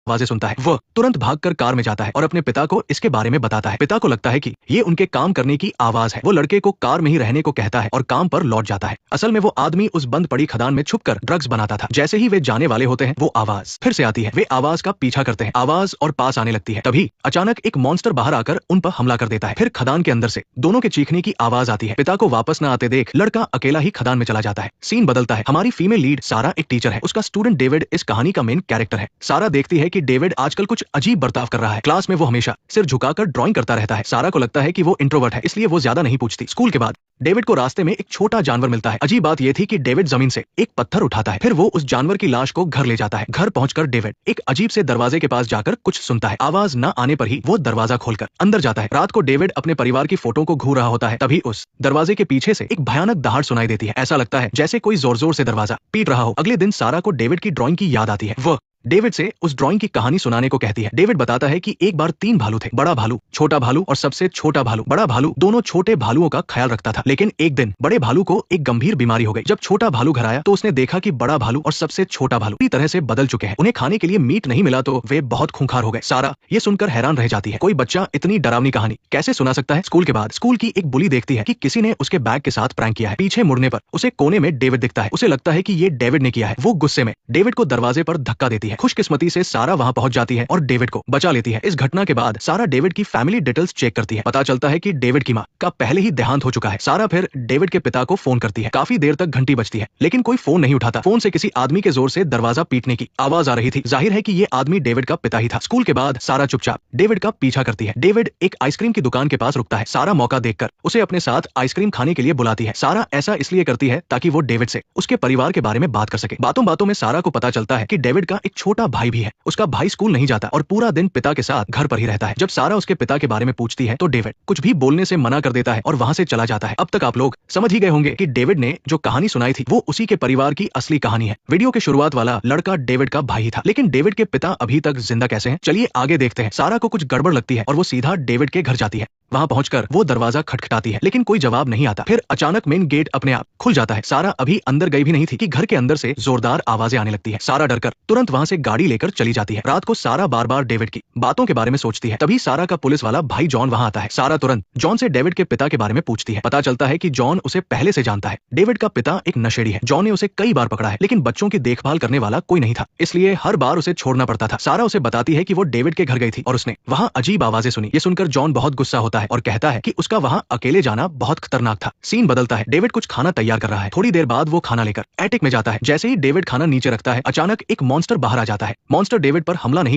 आवाजें सुनता है। वह तुरंत भागकर कार में जाता है और अपने पिता को इसके बारे में बताता है। पिता को लगता है कि ये उनके काम करने की आवाज है। वो लड़के को कार में ही रहने को कहता है और काम पर लौट जाता है। असल में वो आदमी उस बंद पड़ी खदान में छुपकर ड्रग्स बनाता था। जैसे ही वे जाने वाले होते हैं, वो आवाज फिर से आती है। वे आवाज का पीछा करते हैं, आवाज और पास आने लगती है। तभी अचानक एक मॉन्स्टर बाहर आकर उन पर हमला कर देता है। फिर खदान के अंदर से दोनों के चीखने की आवाज आती है। पिता को वापस न आते देख लड़का अकेला ही खदान में चला जाता है। सीन बदलता है। हमारी फीमेल लीड सारा एक टीचर है। उसका स्टूडेंट डेविड इस कहानी का मेन कैरेक्टर है। सारा देखती है कि डेविड आजकल कुछ अजीब बर्ताव कर रहा है। क्लास में वो हमेशा सिर झुकाकर ड्राइंग करता रहता है। सारा को लगता है कि वो इंट्रोवर्ट है, इसलिए वो ज्यादा नहीं पूछती। स्कूल के बाद डेविड को रास्ते में एक छोटा जानवर मिलता है। अजीब बात यह थी कि डेविड जमीन से एक पत्थर उठाता है। फिर वो उस जानवर की लाश को घर ले जाता है। घर पहुंचकर डेविड एक अजीब से दरवाजे के पास जाकर कुछ सुनता है। आवाज न आने पर ही वो दरवाजा खोलकर अंदर जाता है। रात को डेविड अपने परिवार की फोटो को घूर रहा होता है। तभी उस दरवाजे के पीछे से एक भयानक दहाड़ सुनाई देती है। ऐसा लगता है जैसे कोई जोर जोर से दरवाजा पीट रहा हो। अगले दिन सारा को डेविड की ड्राइंग की याद आती है। वह डेविड से उस ड्राइंग की कहानी सुनाने को कहती है। डेविड बताता है कि एक बार 3 भालू थे, बड़ा भालू, छोटा भालू और सबसे छोटा भालू। बड़ा भालू दोनों छोटे भालुओं का ख्याल रखता था, लेकिन एक दिन बड़े भालू को एक गंभीर बीमारी हो गई। जब छोटा भालू घर आया तो उसने देखा कि बड़ा भालू और सबसे छोटा भालू पूरी तरह से बदल चुके हैं। उन्हें खाने के लिए मीट नहीं मिला तो वे बहुत खूंखार हो गए। सारा ये सुनकर हैरान रह जाती है। कोई बच्चा इतनी डरावनी कहानी कैसे सुना सकता है? स्कूल के बाद स्कूल की एक बुली देखती है कि किसी ने उसके बैग के साथ प्रैंक किया है। पीछे मुड़ने पर उसे कोने में डेविड दिखता है। उसे लगता है कि ये डेविड ने किया है। वो गुस्से में डेविड को दरवाजे पर धक्का देती है। खुशकिस्मती से सारा वहां पहुंच जाती है और डेविड को बचा लेती है। इस घटना के बाद सारा डेविड की फैमिली डिटेल्स चेक करती है। पता चलता है कि डेविड की मां का पहले ही देहांत हो चुका है। सारा फिर डेविड के पिता को फोन करती है। काफी देर तक घंटी बजती है, लेकिन कोई फोन नहीं उठाता। फोन से किसी आदमी के जोर से दरवाजा पीटने की आवाज आ रही थी। जाहिर है कि ये आदमी डेविड का पिता ही था। स्कूल के बाद सारा चुपचाप डेविड का पीछा करती है। डेविड एक आइसक्रीम की दुकान के पास रुकता है। सारा मौका देखकर उसे अपने साथ आइसक्रीम खाने के लिए बुलाती है। सारा ऐसा इसलिए करती है ताकि वो डेविड से उसके परिवार के बारे में बात कर सके। बातों बातों में सारा को पता चलता है कि डेविड का एक छोटा भाई भी है। उसका भाई स्कूल नहीं जाता और पूरा दिन पिता के साथ घर पर ही रहता है। जब सारा उसके पिता के बारे में पूछती है तो डेविड कुछ भी बोलने से मना कर देता है और वहां से चला जाता है। अब तक आप लोग समझ ही गए होंगे कि डेविड ने जो कहानी सुनाई थी वो उसी के परिवार की असली कहानी है। वीडियो के शुरुआत वाला लड़का डेविड का भाई था, लेकिन डेविड के पिता अभी तक जिंदा कैसे हैं? चलिए आगे देखते हैं। सारा को कुछ गड़बड़ लगती है और वो सीधा डेविड के घर जाती है। वहां पहुंचकर वो दरवाजा खटखटाती है, लेकिन कोई जवाब नहीं आता। फिर अचानक मेन गेट अपने आप खुल जाता है। सारा अभी अंदर गई भी नहीं थी कि घर के अंदर से जोरदार आवाजें आने लगती है। सारा डरकर तुरंत वहां से गाड़ी लेकर चली जाती है। रात को सारा बार बार डेविड की बातों के बारे में सोचती है। तभी सारा का पुलिस वाला भाई जॉन वहां आता है। सारा तुरंत जॉन से डेविड के पिता के बारे में पूछती है। पता चलता है कि जॉन उसे पहले से जानता है। डेविड का पिता एक नशेड़ी है। जॉन ने उसे कई बार पकड़ा है, लेकिन बच्चों की देखभाल करने वाला कोई नहीं था, इसलिए हर बार उसे छोड़ना पड़ता था। सारा उसे बताती है कि वो डेविड के घर गई थी और उसने वहां अजीब आवाजें सुनी। ये सुनकर जॉन बहुत गुस्सा होता है और कहता है कि उसका वहां अकेले जाना बहुत खतरनाक था। सीन बदलता है। डेविड कुछ खाना तैयार कर रहा है। थोड़ी देर बाद वो खाना लेकर एटिक में जाता है। जैसे ही डेविड खाना नीचे रखता है, अचानक एक मॉन्स्टर बाहर आ जाता है। मॉन्स्टर डेविड पर हमला नहीं